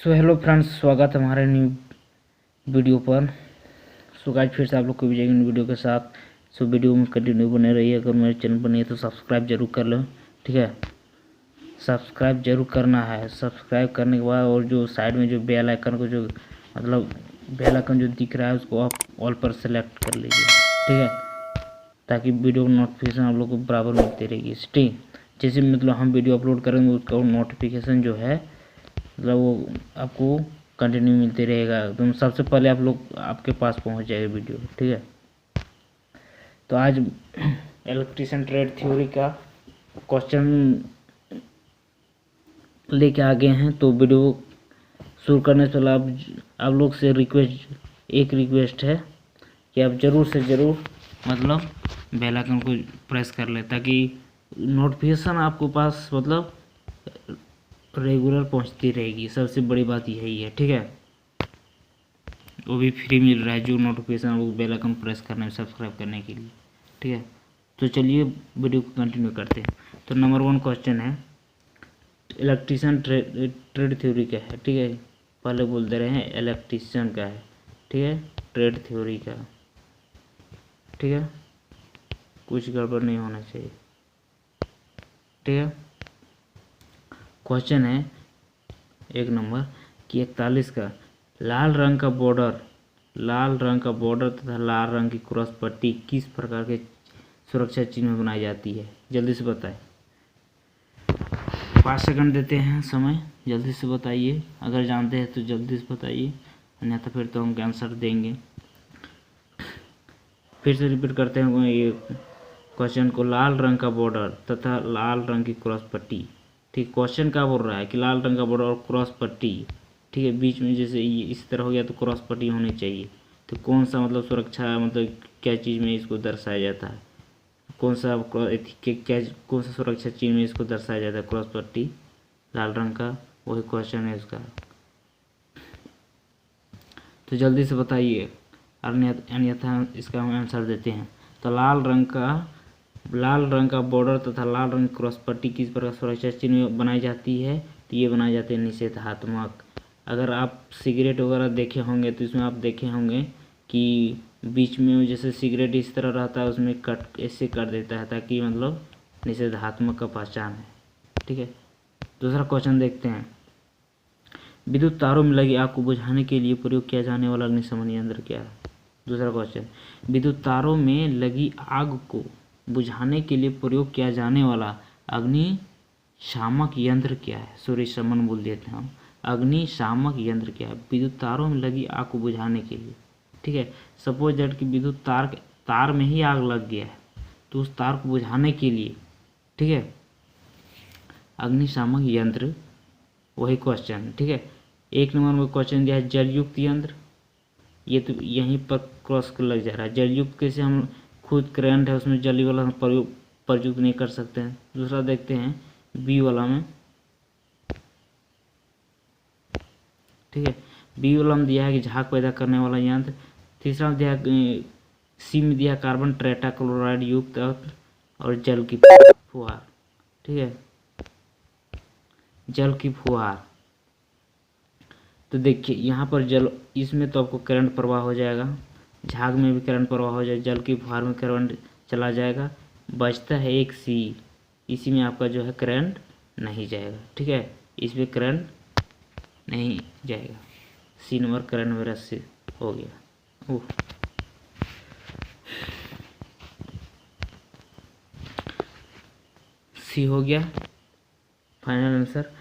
So hello friends, स्वागत है हमारे न्यू वीडियो पर। सो गाइस, फिर से आप लोग को भी जाएंगे न्यू वीडियो के साथ। सो वीडियो में कंटिन्यू बने रहिए। अगर मेरे चैनल पर नहीं है तो सब्सक्राइब जरूर कर लो, ठीक है। सब्सक्राइब जरूर करना है। सब्सक्राइब करने के बाद और जो साइड में जो बेल आइकन को जो मतलब बेल आइकन जो दिख रहा है उसको आप ऑल पर सेलेक्ट कर लीजिए, ठीक है, ताकि वीडियो की नोटिफिकेशन आप लोग को बराबर मिलती रहेगी। ठीक, जैसे मतलब हम वीडियो अपलोड करेंगे उसका नोटिफिकेशन जो है मतलब वो आपको कंटिन्यू मिलते रहेगा, तो सबसे पहले आप लोग आपके पास पहुंच जाएगा वीडियो, ठीक है। तो आज इलेक्ट्रिशियन ट्रेड थ्योरी का क्वेश्चन लेके आ गए हैं। तो वीडियो शुरू करने से पहले आप लोग से एक रिक्वेस्ट है कि आप ज़रूर से ज़रूर मतलब बेल आइकन को प्रेस कर ले, ताकि नोटिफिकेशन आपको पास मतलब रेगुलर पहुंचती रहेगी। सबसे बड़ी बात यही है, ठीक है। वो भी फ्री मिल रहा है जो नोटिफिकेशन, वो बेल आइकन प्रेस करने में सब्सक्राइब करने के लिए, ठीक है। तो चलिए वीडियो को कंटिन्यू करते हैं। तो नंबर 1 क्वेश्चन है, इलेक्ट्रिशियन ट्रेड थ्योरी का है, ठीक है। पहले बोल दे रहे हैं इलेक्ट्रिशियन का है, ठीक है, ट्रेड थ्योरी का, ठीक है। कुछ गड़बड़ नहीं होना चाहिए, ठीक है। क्वेश्चन है 1 नंबर कि 41 का लाल रंग का बॉर्डर तथा लाल रंग की क्रॉस पट्टी किस प्रकार के सुरक्षा चिन्ह में बनाई जाती है? जल्दी से बताएं। 5 सेकंड देते हैं समय, जल्दी से बताइए। अगर जानते हैं तो जल्दी से बताइए, अन्यथा फिर तो हम आंसर देंगे। फिर से रिपीट करते हैं ये क्वेश्चन को, लाल रंग का बॉर्डर तथा लाल रंग की क्रॉस पट्टी। ठीक, क्वेश्चन क्या बोल रहा है कि लाल रंग का बॉर्डर और क्रॉस पट्टी, ठीक है, बीच में जैसे ये इस तरह हो गया तो क्रॉस पट्टी होनी चाहिए। तो कौन सा मतलब सुरक्षा मतलब क्या चीज़ में इसको दर्शाया जाता है? कौन सा कौन सा सुरक्षा चिन्ह में इसको दर्शाया जाता है? क्रॉस पट्टी लाल रंग का, वही क्वेश्चन है इसका। तो जल्दी से बताइए, अन्यथा इसका हम आंसर देते हैं। तो लाल रंग का बॉर्डर तथा लाल रंग की क्रॉस पट्टी किस प्रकार सुरक्षा चिन्ह में बनाई जाती है? तो ये बनाए जाते हैं निषेधात्मक। अगर आप सिगरेट वगैरह देखे होंगे तो इसमें आप देखे होंगे कि बीच में जैसे सिगरेट इस तरह रहता है, उसमें कट ऐसे कर देता है ताकि मतलब निषेधात्मक का पहचान है, ठीक है। दूसरा क्वेश्चन देखते हैं, विद्युत तारों में लगी आग को बुझाने के लिए प्रयोग किया जाने वाला अग्निशमन यंत्र क्या है? दूसरा क्वेश्चन, विद्युत तारों में लगी आग को बुझाने के लिए प्रयोग किया जाने वाला अग्निशामक यंत्र क्या है? सॉरी, शमन बोल देते हैं हम। अग्निशामक यंत्र क्या है? विद्युत तारों में लगी आग को बुझाने के लिए, ठीक है। सपोज दैट कि विद्युत तार में ही आग लग गया है, तो उस तार को बुझाने के लिए, ठीक है, अग्निशामक यंत्र, वही क्वेश्चन, ठीक है। 1 नंबर में क्वेश्चन दिया है जलयुक्त यंत्र, ये तो यहीं पर क्रॉस लग जा रहा है। जलयुक्त कैसे, हम खुद करंट है उसमें जली वाला हम प्रयुक्त नहीं कर सकते हैं। दूसरा देखते हैं बी वाला में, ठीक है, बी वाला में दिया है कि झाग पैदा करने वाला यंत्र। तीसरा में दिया सी में दिया कार्बन टेट्राक्लोराइड युक्त और जल की फुहार, ठीक है, जल की फुहार। तो देखिए यहाँ पर जल, इसमें तो आपको करंट प्रवाह हो जाएगा, झाग में भी करंट प्रवाह हो जाएगा, जल की फुहार में करंट चला जाएगा। बचता है एक सी, इसी में आपका जो है करंट नहीं जाएगा, ठीक है, इसमें करंट नहीं जाएगा। सी नंबर करंट मेरा से हो गया। ओह, सी हो गया फाइनल आंसर।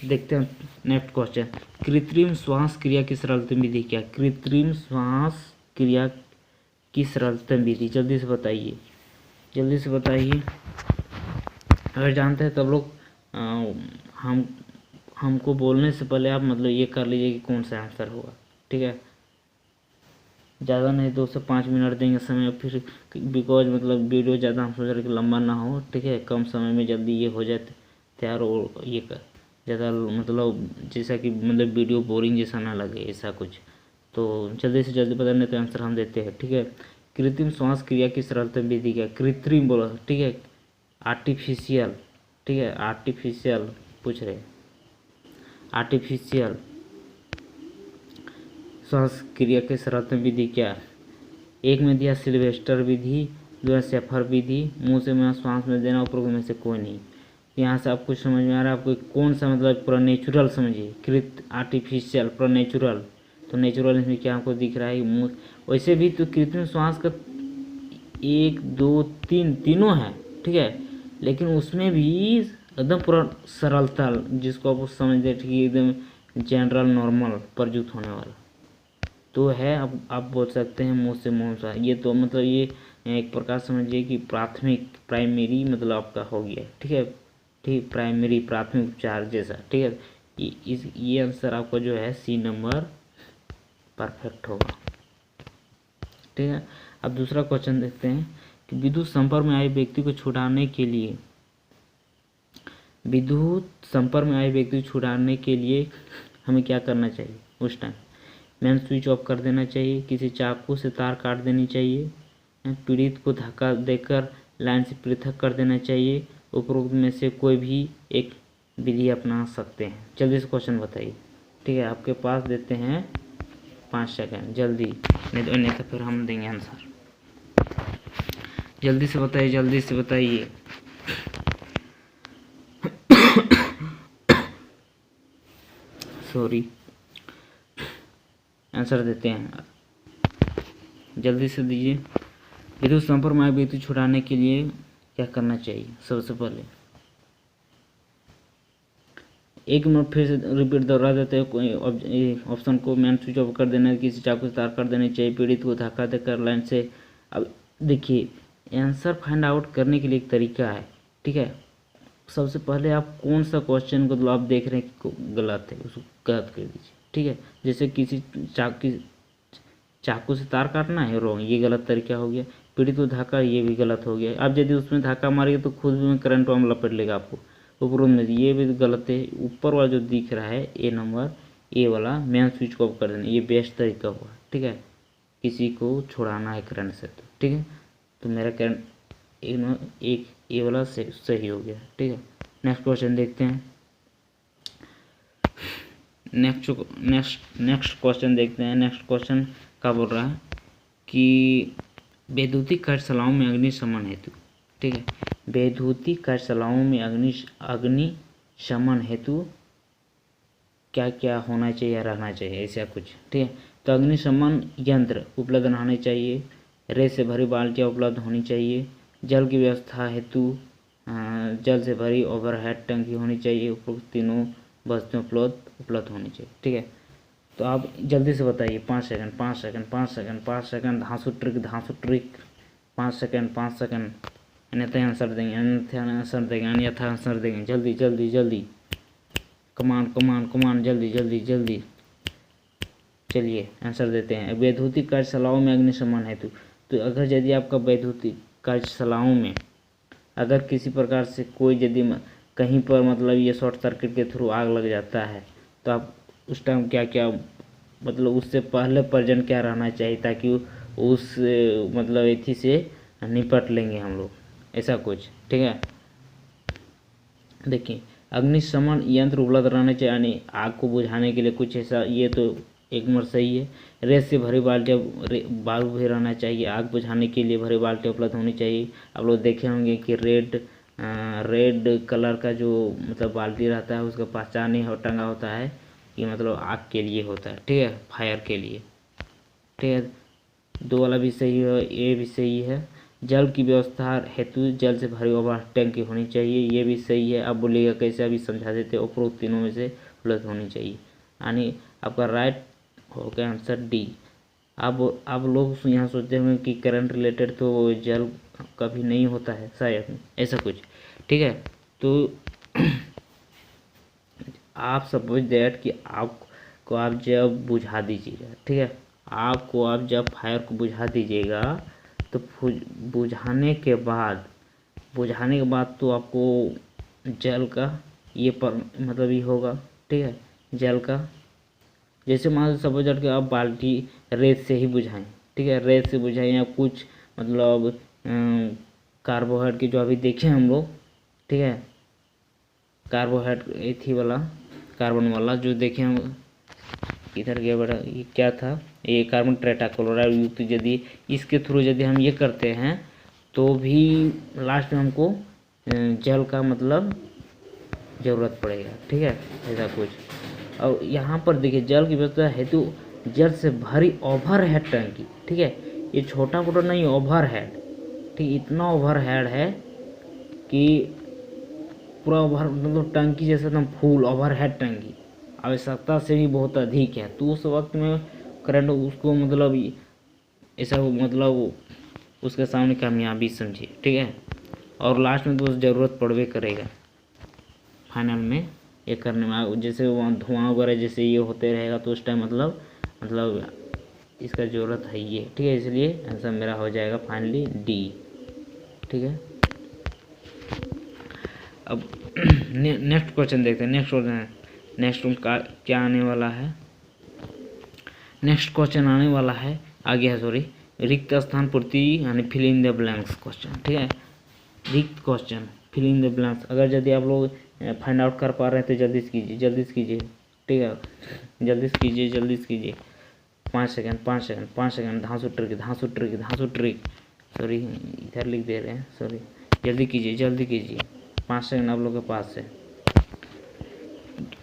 देखते हैं नेक्स्ट क्वेश्चन, कृत्रिम श्वास क्रिया की सरलतम विधि क्या? कृत्रिम श्वास क्रिया की सरलतम विधि, जल्दी से बताइए, जल्दी से बताइए। अगर जानते हैं तब लोग हम हमको बोलने से पहले आप मतलब ये कर लीजिए कि कौन सा आंसर होगा, ठीक है। ज़्यादा नहीं 2 से 5 मिनट देंगे समय, फिर बिकॉज मतलब वीडियो ज़्यादा हम सोच रहे कि लंबा ना हो, ठीक है, कम समय में जल्दी ये हो जाए तैयार, और ये कर ज़्यादा मतलब जैसा कि मतलब वीडियो बोरिंग जैसा ना लगे, ऐसा कुछ। तो जल्दी से जल्दी बताने तो आंसर हम देते हैं, ठीक है। कृत्रिम श्वास क्रिया की सरलतम विधि क्या? कृत्रिम बोला, ठीक है, आर्टिफिशियल, ठीक है, आर्टिफिशियल पूछ रहे। आर्टिफिशियल श्वासक्रिया के सरलतम विधि क्या है? एक में दिया सिल्वेस्टर विधि, दूसरा शेफर विधि, मुंह से मुंह श्वास में देना, उपरोक्त में से कोई नहीं। यहाँ से आपको समझ में आ रहा है आपको कौन सा मतलब पूरा नेचुरल समझिए, कृत, आर्टिफिशियल, पूरा नेचुरल। तो नेचुरल इसमें क्या आपको दिख रहा है मुंह, वैसे भी तो कृत्रिम श्वास का 1 2 3 तीनों है, ठीक है, लेकिन उसमें भी एकदम पूरा सरलता जिसको आप समझते ठीक एकदम जनरल नॉर्मल प्रयुक्त होने वाला तो है। अब आप बोल सकते हैं मुंह से मुंह सा, ये तो मतलब ये एक प्रकार समझिए कि प्राथमिक प्राइमरी मतलब आपका हो गया, ठीक है, ठीक, प्राइमरी प्राथमिक उपचार जैसा, ठीक है। ये आंसर आपका जो है सी नंबर परफेक्ट होगा, ठीक है। अब दूसरा क्वेश्चन देखते हैं कि विद्युत संपर्क में आए व्यक्ति को छुड़ाने के लिए, विद्युत संपर्क में आए व्यक्ति को छुड़ाने के लिए हमें क्या करना चाहिए? उस टाइम मेन स्विच ऑफ कर देना चाहिए, किसी चाकू से तार काट देनी चाहिए, पीड़ित को धक्का देकर लाइन से पृथक कर देना चाहिए, उपरोक्त में से कोई भी एक विधि अपना सकते हैं। जल्दी से क्वेश्चन बताइए, ठीक है। आपके पास देते हैं 5 सेकंड, जल्दी, नहीं तो फिर हम देंगे आंसर। जल्दी से बताइए, जल्दी से बताइए। सॉरी, आंसर देते हैं, जल्दी से दीजिए। विद्युत संपर्क में व्यक्ति छुड़ाने के लिए क्या करना चाहिए? सबसे पहले एक मिनट फिर से रिपीट दोहरा देते हैं, कोई ऑप्शन को मेन स्विच ऑफ कर देना, किसी चाकू से तार कर देनी चाहिए, पीड़ित को धक्का देकर लाइन से। अब देखिए आंसर फाइंड आउट करने के लिए एक तरीका है, ठीक है। सबसे पहले आप कौन सा क्वेश्चन को आप देख रहे हैं कि गलत है उसको गलत कर दीजिए, ठीक है। जैसे किसी चाकू से तार काटना है, रॉन्ग, ये गलत तरीका हो गया। पीड़ित को धक्का, ये भी गलत हो गया। अब यदि उसमें धक्का मारिए तो खुद भी करंट में लपेट लेगा आपको, ऊपर में, ये भी गलत है। ऊपर वाला जो दिख रहा है ए नंबर, ए वाला मेन स्विच को ऑफ कर देना, ये बेस्ट तरीका हुआ, ठीक है। किसी को छुड़ाना है करंट से तो, ठीक है। तो मेरा करंट एक ए वाला सही हो गया, ठीक है। नेक्स्ट क्वेश्चन देखते हैं, नेक्स्ट क्वेश्चन देखते हैं। नेक्स्ट क्वेश्चन क्या बोल रहा है कि वैद्युतिक कार्यशालाओं में अग्निशमन हेतु, ठीक है, वैद्युतिक कार्यशालाओं में अग्निशमन हेतु क्या क्या होना चाहिए या रहना चाहिए, ऐसा कुछ, ठीक है। तो अग्निशमन यंत्र उपलब्ध रहने चाहिए, रेत से भरी बाल्टियाँ उपलब्ध होनी चाहिए, जल की व्यवस्था हेतु जल से भरी ओवरहेड टंकी होनी चाहिए, उपरोक्त तीनों वस्तुएं उपलब्ध होनी चाहिए, ठीक है। तो आप जल्दी से बताइए, 5 सेकंड, 5 सेकंड, 5 सेकंड, 5 सेकंड, धांसू ट्रिक 5 सेकंड, 5 सेकंड, अन्यथा आंसर देंगे, अन्यथा आंसर देंगे, जल्दी जल्दी जल्दी, कमान, जल्दी जल्दी जल्दी, चलिए आंसर देते हैं। वैद्युतिक कार्यशालाओं में अग्निशमन हेतु, तो अगर यदि आपका वैद्युतिक कार्यशालाओं में अगर किसी प्रकार से कोई यदि कहीं पर मतलब ये शॉर्ट सर्किट के थ्रू आग लग जाता है तो आप उस टाइम क्या क्या मतलब उससे पहले प्रेजेंट क्या रहना चाहिए ताकि उस मतलब एथी से निपट लेंगे हम लोग, ऐसा कुछ, ठीक है। देखिए अग्निशमन यंत्र उपलब्ध रहना चाहिए, यानी आग को बुझाने के लिए कुछ ऐसा, ये तो एक नंबर सही है। रेत से भरी बाल्टियाँ बालू भी रहना चाहिए, आग बुझाने के लिए भरी बाल्टियाँ उपलब्ध होनी चाहिए। आप लोग देखे होंगे कि रेड कलर का जो मतलब बाल्टी रहता है उसका पहचान ही टंगा होता है कि मतलब आग के लिए होता है, ठीक है, फायर के लिए, ठीक है। 2 वाला भी सही है, ये भी सही है। जल की व्यवस्था हेतु जल से भरी ओवर टंकी होनी चाहिए, ये भी सही है। अब बोलिएगा कैसे, अभी समझा देते, उपरोक्त तीनों में से उपलब्ध होनी चाहिए, यानी आपका राइट हो गया आंसर डी। अब लोग यहाँ सोचते होंगे कि करंट रिलेटेड तो जल कभी नहीं होता है शायद, ऐसा कुछ, ठीक है। तो आप सपोज दैट कि आपको आप जब बुझा दीजिएगा, ठीक है, आपको आप जब फायर को बुझा दीजिएगा तो बुझाने के बाद तो आपको जल का ये पर मतलब ये होगा, ठीक है, जल का जैसे मान लो सपोज दैट कि आप बाल्टी रेत से ही बुझाएं, ठीक है, रेत से बुझाएं या कुछ मतलब कार्बोहाइड्रेट की जो अभी देखे हम लोग, ठीक है, कार्बोहाइड्रेट एथी वाला कार्बन वाला जो देखे हम इधर गया बड़ा, ये क्या था, ये कार्बन टेट्राक्लोराइड युक्त यदि इसके थ्रू यदि हम ये करते हैं तो भी लास्ट में हमको जल का मतलब ज़रूरत पड़ेगा। ठीक है, ऐसा कुछ। और यहाँ पर देखिए जल की व्यवस्था हेतु जल से भरी ओवर हेड टंकी। ठीक है, ये छोटा मोटा नहीं, ओवर हेड। ठीक, इतना ओवर हेड है कि पूरा ओवर मतलब टंकी जैसे एकदम फुल ओवर हेड टंकी, आवश्यकता से भी बहुत अधिक है। तो उस वक्त में करंट उसको मतलब ऐसा मतलब उसके सामने कामयाबी समझिए। ठीक है, और लास्ट में तो ज़रूरत पड़वे करेगा फाइनल में ये करने में, जैसे वहाँ धुआं वगैरह जैसे ये होते रहेगा तो उस टाइम मतलब इसका ज़रूरत है ये। ठीक है, इसलिए आंसर मेरा हो जाएगा फाइनली डी। ठीक है, अब नेक्स्ट क्वेश्चन देखते हैं। नेक्स्ट का क्या आने वाला है, नेक्स्ट क्वेश्चन आने वाला है आगे है, सॉरी, रिक्त स्थान पूर्ति यानी fill in the blanks question. ठीक है, रिक्त question fill in the blanks. अगर यदि आप लोग फाइंड आउट कर पा रहे हैं तो जल्दी से कीजिए, जल्दी से कीजिए। ठीक है, जल्दी से कीजिए, जल्दी से कीजिए। 5 सेकंड 5 सेकंड 5 सेकंड। धांसू ट्रिक, सॉरी इधर लिख दे रहे हैं, सॉरी। जल्दी कीजिए, जल्दी कीजिए, 5 सेकंड आप लोग के पास है।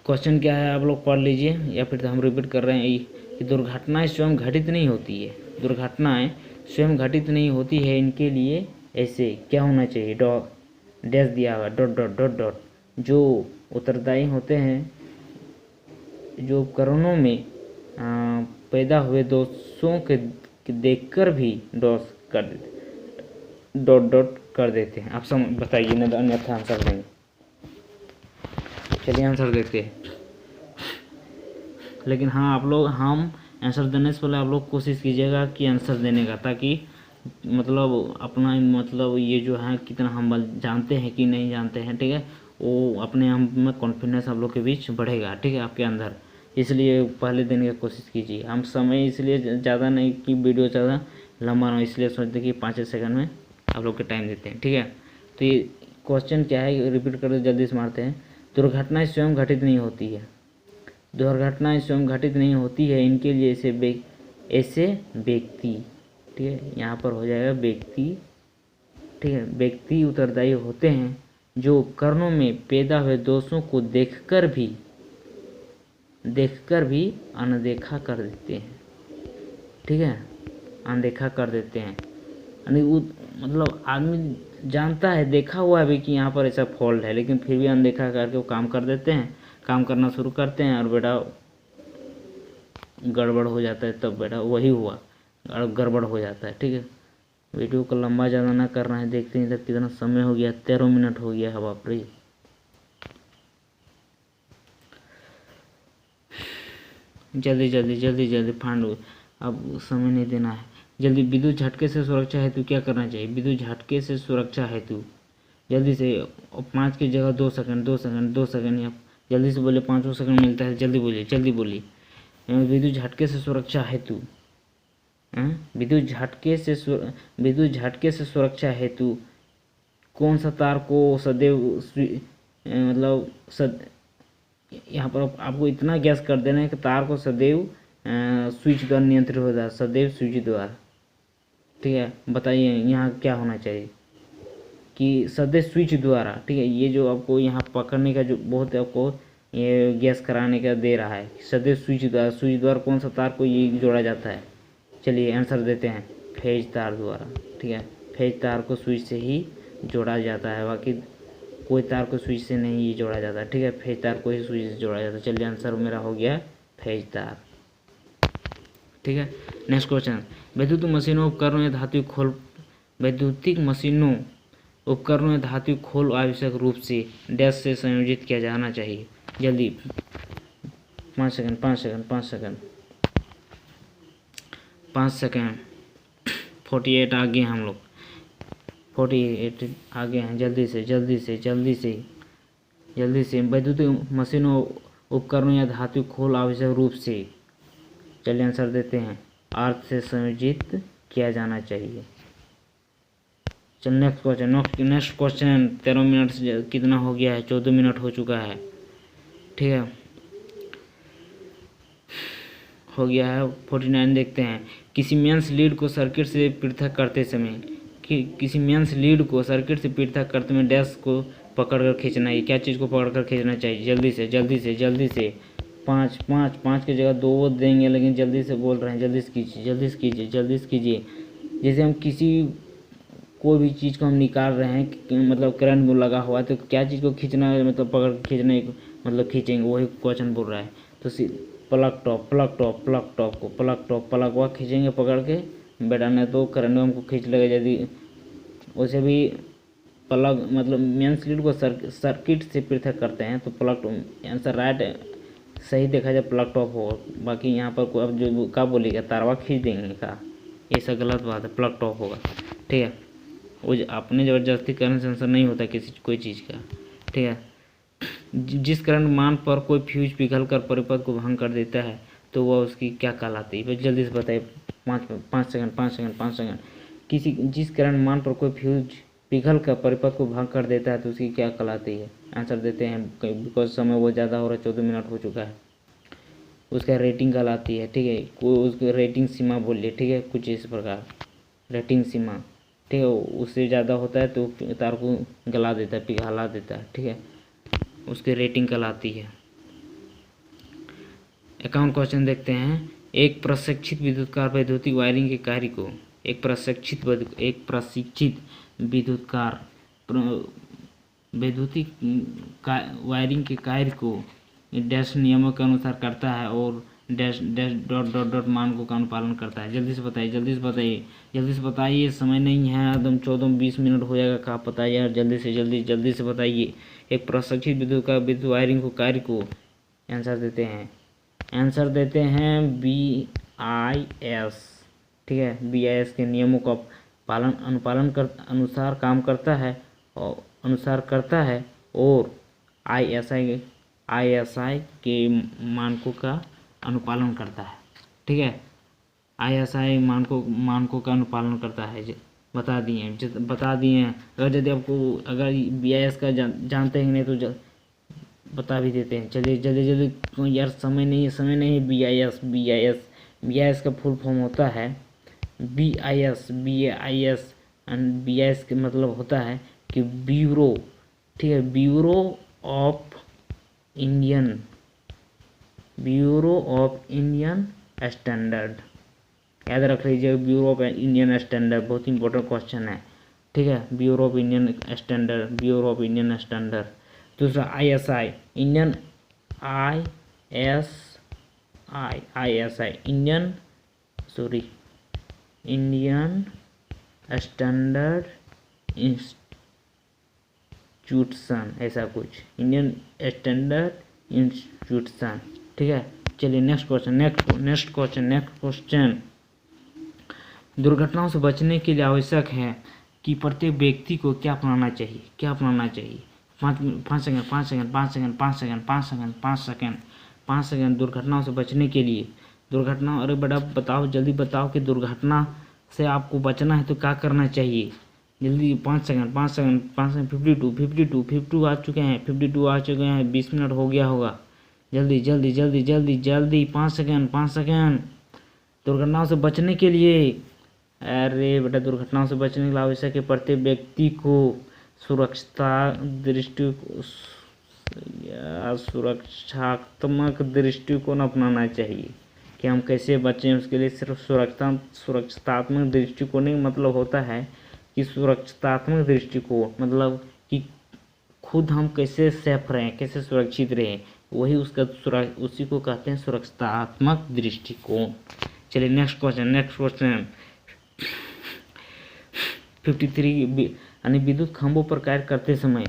क्वेश्चन क्या है आप लोग पढ़ लीजिए, या फिर तो हम रिपीट कर रहे हैं कि दुर्घटनाएं स्वयं घटित नहीं होती है, दुर्घटनाएं स्वयं घटित नहीं होती है, इनके लिए ऐसे क्या होना चाहिए, डैश दिया हुआ, डॉट डॉट डॉट डॉट। जो उत्तरदायी होते हैं, जो उपकरणों में पैदा हुए दोषों के देखकर भी डॉट डॉट कर देते हैं। आप समझ बताइए, नहीं तो अन्यथा आंसर देंगे। चलिए आंसर देखते हैं। लेकिन हाँ, आप लोग हम आंसर देने से पहले आप लोग कोशिश कीजिएगा कि आंसर देने का, ताकि मतलब अपना मतलब ये जो है कितना हम जानते हैं कि नहीं जानते हैं। ठीक है, वो अपने हम में कॉन्फिडेंस आप लोग के बीच बढ़ेगा। ठीक है, आपके अंदर। इसलिए पहले देने की कोशिश कीजिए। हम समय इसलिए ज़्यादा नहीं कि वीडियो ज़्यादा लंबा ना, इसलिए सोचते कि 5 सेकंड में आप लोग के टाइम देते हैं। ठीक है, तो ये क्वेश्चन क्या है, रिपीट करके जल्दी से मारते हैं। दुर्घटनाएं स्वयं घटित नहीं होती है, दुर्घटनाएं स्वयं घटित नहीं होती है, इनके लिए ऐसे व्यक्ति। ठीक है, यहाँ पर हो जाएगा व्यक्ति। ठीक है, व्यक्ति उत्तरदायी होते हैं जो उपकरणों में पैदा हुए दोषों को देखकर भी अनदेखा कर देते हैं। ठीक है, अनदेखा कर देते हैं, यानी मतलब आदमी जानता है, देखा हुआ है भी कि यहाँ पर ऐसा फॉल्ट है, लेकिन फिर भी अनदेखा करके वो काम कर देते हैं, काम करना शुरू करते हैं, और बेटा गड़बड़ हो जाता है। तब बेटा वही हुआ, गड़बड़ हो जाता है। ठीक है, वीडियो को लंबा ज़्यादा ना करना है। देखते हैं इधर कितना समय हो गया, 13 मिनट हो गया है। बाप रे, जल्दी जल्दी जल्दी जल्दी फांड, अब समय नहीं देना है। जल्दी। विद्युत झटके से सुरक्षा हेतु क्या करना चाहिए, विद्युत झटके से सुरक्षा हेतु जल्दी से। 5 की जगह 2 सेकंड 2 सेकंड 2 सेकंड, या जल्दी से बोले, 5 सेकंड मिलता है। जल्दी बोलिए, जल्दी बोलिए। विद्युत झटके से सुरक्षा हेतु, विद्युत झटके से सुरक्षा हेतु कौन सा तार को सदैव मतलब यहाँ पर आपको इतना गैस कर देना है कि तार को सदैव स्विच द्वारा नियंत्रित होता है, सदैव स्विच द्वारा। ठीक है, बताइए यहाँ क्या होना चाहिए कि सदैव स्विच द्वारा। ठीक है, ये जो आपको यहाँ पकड़ने का जो बहुत आपको ये गैस कराने का दे रहा है, सदैव स्विच द्वारा कौन सा तार को ये जोड़ा जाता है। चलिए आंसर देते हैं, फेज तार द्वारा। ठीक है, फेज तार को स्विच से ही जोड़ा जाता है, बाकी कोई तार को स्विच से नहीं जोड़ा जाता। ठीक है, फेज तार को ही स्विच से जोड़ा जाता है। चलिए आंसर मेरा हो गया फेज तार। ठीक है, नेक्स्ट क्वेश्चन। वैद्युतिक मशीनों उपकरणों या धातु खोल, वैद्युतिक मशीनों उपकरणों या धातु खोल आवश्यक रूप से डैश से संयोजित किया जाना चाहिए। जल्दी, 5 सेकंड 5 सेकंड 5 सेकंड 5 सेकंड। 48 आगे हम लोग, 48 आगे हैं। जल्दी से जल्दी से जल्दी से जल्दी से। वैद्युतिक मशीनों उपकरणों या धातु खोल आवश्यक रूप से, चलिए आंसर देते हैं, अर्थ से संयोजित किया जाना चाहिए। चल नेक्स्ट क्वेश्चन 13 मिनट से कितना हो गया है, 14 मिनट हो चुका है। ठीक है, हो गया है। 49 देखते हैं। किसी मेंस लीड को सर्किट से पृथक करते समय, किसी मेंस लीड को सर्किट से पृथक करते में डैश को पकड़कर खींचना है। क्या चीज़ को पकड़कर खींचना चाहिए? जल्दी से जल्दी से जल्दी से। 5 5 5 की जगह 2 देंगे, लेकिन जल्दी से बोल रहे हैं, जल्दी से कीजिए, जल्दी से कीजिए, जल्दी से कीजिए। जैसे हम किसी कोई भी चीज़ को हम निकाल रहे हैं, मतलब करंट में लगा हुआ है, तो क्या चीज़ को खींचना है, मतलब पकड़ के खींचने, मतलब खींचेंगे, वही क्वेश्चन बोल रहा है। तो plug top, plug top, plug top को, प्लग टॉप, प्लग हुआ खींचेंगे पकड़ के बेटा, नहीं तो करंट में हमको खींच लेगा। यदि वैसे भी प्लग मतलब मेन लीड को सर्किट से पृथक करते हैं, तो प्लग आंसर राइट सही देखा जाए प्लग टॉप होगा। बाकी यहाँ पर कोई अब जो क्या बोलेगा, तारवा खींच देंगे का, ये सब गलत बात है, प्लग टॉप होगा। ठीक है, वो अपने ज़बरदस्ती करने से आंसर नहीं होता किसी कोई चीज़ का। ठीक है, जिस करंट मान पर कोई फ्यूज पिघलकर परिपथ को भंग कर देता है, तो वह उसकी क्या कहलाती है? जल्दी से बताइए। 5 सेकंड, 5 सेकंड, 5 सेकंड। जिस करंट मान पर कोई फ्यूज पिघल कर परिपथ को भंग कर देता है, तो उसकी क्या कहलाती है? आंसर देते हैं, बिकॉज समय वो ज़्यादा हो रहा है, 14 मिनट हो चुका है। उसका रेटिंग कहलाती है। ठीक है, कोई उसकी रेटिंग सीमा बोलिए। ठीक है, कुछ इस प्रकार रेटिंग सीमा। ठीक है, उससे ज़्यादा होता है तो तार को गला देता है, पिघला देता है। ठीक है, उसकी रेटिंग कहलाती है। अकाउंट क्वेश्चन देखते हैं। एक प्रशिक्षित विद्युतकार वैद्युतिक वायरिंग के कार्य को, एक प्रशिक्षित विद्युतकार वैद्युतिक वायरिंग के कार्य को डैश नियमों के अनुसार करता है और dash dash dot dot dot मानकों का अनुपालन करता है। जल्दी से बताइए, जल्दी से बताइए, जल्दी से बताइए, समय नहीं है एकदम। 14-20 मिनट हो जाएगा, कहाँ पता है यार, जल्दी से जल्दी से बताइए। एक प्रशिक्षित विद्युत वायरिंग को कार्य को आंसर देते हैं, आंसर देते हैं BIS। ठीक है, BIS के नियमों का अनुपालन कर अनुसार काम करता है और और ISI के मानकों का अनुपालन करता है। ठीक है, ISI मानकों का अनुपालन करता है। बता दिए हैं। अगर यदि आपको अगर BIS का जानते हैं नहीं तो बता भी देते हैं। चलिए जल्दी यार, समय नहीं है। BIS का फुल फॉर्म होता है BIS एंड BIS के मतलब होता है कि ब्यूरो। ठीक है, ब्यूरो ऑफ इंडियन स्टैंडर्ड। याद रख लीजिए, ब्यूरो ऑफ इंडियन स्टैंडर्ड बहुत इंपॉर्टेंट क्वेश्चन है। ठीक है, ब्यूरो ऑफ इंडियन स्टैंडर्ड। दूसरा ISI, Indian Indian standard institution, ऐसा कुछ, इंडियन स्टैंडर्ड इंस्टीट्यूशन। ठीक है, चलिए नेक्स्ट क्वेश्चन। दुर्घटनाओं से बचने के लिए आवश्यक है कि प्रत्येक व्यक्ति को क्या अपनाना चाहिए? 5 सेकंड। दुर्घटनाओं से बचने के लिए, अरे बेटा बताओ, जल्दी बताओ कि दुर्घटना से आपको बचना है तो क्या करना चाहिए? जल्दी 5 सेकंड। 52 आ चुके हैं, 20 मिनट हो गया होगा। जल्दी 5 सेकंड। दुर्घटनाओं से बचने के लिए, अरे बेटा दुर्घटनाओं से बचने के लिए आवश्यक है प्रत्येक व्यक्ति को सुरक्षात्मक दृष्टिकोण अपनाना चाहिए। कि हम कैसे बचें, उसके लिए सिर्फ सुरक्षात्मक दृष्टिकोण मतलब होता है कि सुरक्षात्मक दृष्टिकोण मतलब कि खुद हम कैसे सेफ रहें, कैसे सुरक्षित रहें, वही उसी को कहते हैं सुरक्षात्मक दृष्टिकोण। चलिए नेक्स्ट क्वेश्चन 53, यानी विद्युत खंभों पर कार्य करते समय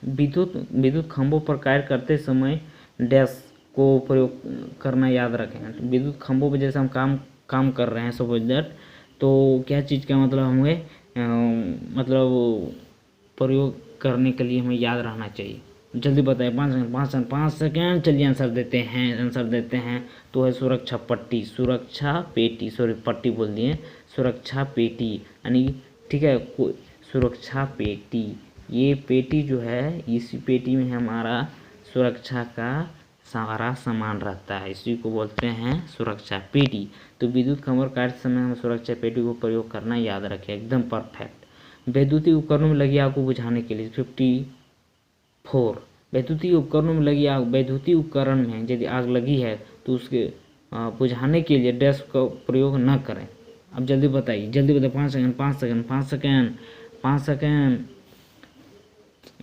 विद्युत खंभों पर कार्य करते समय डैश को प्रयोग करना याद रखें। विद्युत खंभों पर जैसे हम काम कर रहे हैं, सपोज दैट, तो क्या चीज़ का मतलब हमें मतलब प्रयोग करने के लिए हमें याद रहना चाहिए। जल्दी बताइए, 5 सेकंड। चलिए आंसर देते हैं। तो है सुरक्षा पेटी, यानी ठीक है, सुरक्षा पेटी। ये पेटी जो है, इसी पेटी में हमारा सुरक्षा का सारा सामान रहता है, इसी को बोलते हैं सुरक्षा पेटी। तो विद्युत खंभों काटते समय हमें सुरक्षा पेटी को प्रयोग करना याद रखें, एकदम परफेक्ट। वैद्युतिक उपकरणों में लगी आग को बुझाने के लिए 54। वैद्युतिक उपकरणों में लगी आग, वैद्युतिक उपकरण में यदि आग लगी है तो उसके बुझाने के लिए डैश का प्रयोग न करें। अब जल्दी बताइए, जल्दी बताइए, 5 सेकंड 5 सेकंड 5 सेकंड 5 सेकंड।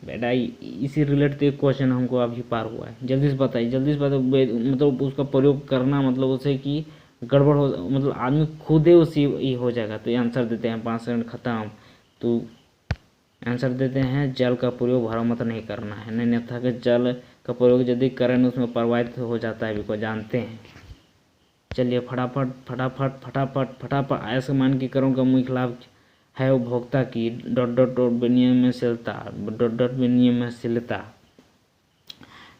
बेटा इसी रिलेटेड एक क्वेश्चन हमको अभी पार हुआ है, जल्दी से बताइए, जल्दी से बताइए। मतलब उसका प्रयोग करना मतलब उसे कि गड़बड़ हो, मतलब आदमी खुद ही उसी ही हो जाएगा। तो ये आंसर देते हैं, 5 सेकंड खत्म। तो आंसर देते हैं जल का प्रयोग भरा मत नहीं करना है, नहीं अन्यथा कि जल का प्रयोग यदि करें उसमें प्रवाहित हो जाता है, को जानते हैं। चलिए फटाफट फटाफट फटाफट फटाफट। ऐसे मानकीकरण का मुख्य लाभ है उपभोक्ता की डॉट डॉट डॉट विनिमयशीलता, डॉट डॉट विनिमयशीलता।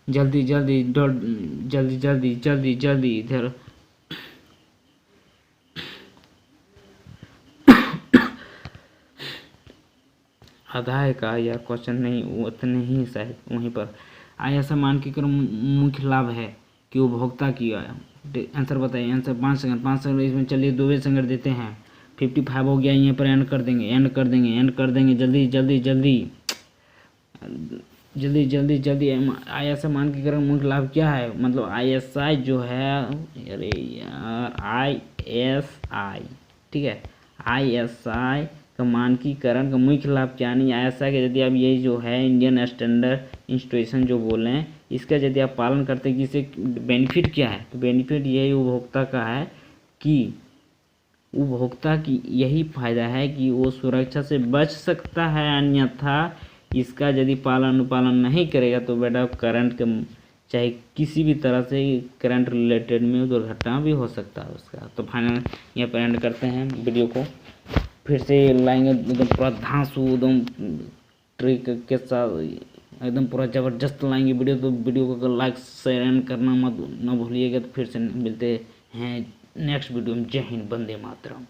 जल्दी जल्दी डॉट, जल्दी जल्दी जल्दी जल्दी इधर। आधा का या क्वेश्चन नहीं, उतने ही शायद वहीं पर। ऐसा मानकीकरण मुख्य लाभ है कि उपभोक्ता की। आंसर बताइए, आंसर 5 सेकंड 5 सेकंड। इसमें चलिए 2 सेकंड देते हैं। 55 हो गया, यहीं पर एंड कर देंगे, एंड कर देंगे, एंड कर देंगे। जल्दी जल्दी जल्दी जल्दी जल्दी जल्दी। ISI मानकीकरण मुख्य लाभ क्या है? मतलब ISI जो है, अरे यार ISI, ठीक है, ISI का मानकीकरण का मुख्य लाभ क्या नहीं। ISI का यदि आप ये जो है इंडियन स्टैंडर्ड इंस्टीट्यूशन जो बोल रहे हैं, इसका यदि आप पालन करते हैं कि इससे बेनिफिट क्या है, तो बेनिफिट यही उपभोक्ता का है कि उपभोक्ता की यही फायदा है कि वो सुरक्षा से बच सकता है। अन्यथा इसका यदि पालन अनुपालन नहीं करेगा तो बेटा करंट के, चाहे किसी भी तरह से करंट रिलेटेड में दुर्घटना भी हो सकता है उसका। तो फाइनल यहाँ पर एंड करते हैं वीडियो को। फिर से लाएंगे एकदम पूरा धांसू, एकदम ट्रिक के साथ, एकदम पूरा ज़बरदस्त लाएंगे वीडियो। तो वीडियो को लाइक शेयर एंड करना मत न भूलिएगा। तो फिर से मिलते हैं नेक्स्ट वीडियो में। जय हिंद, वंदे मातरम।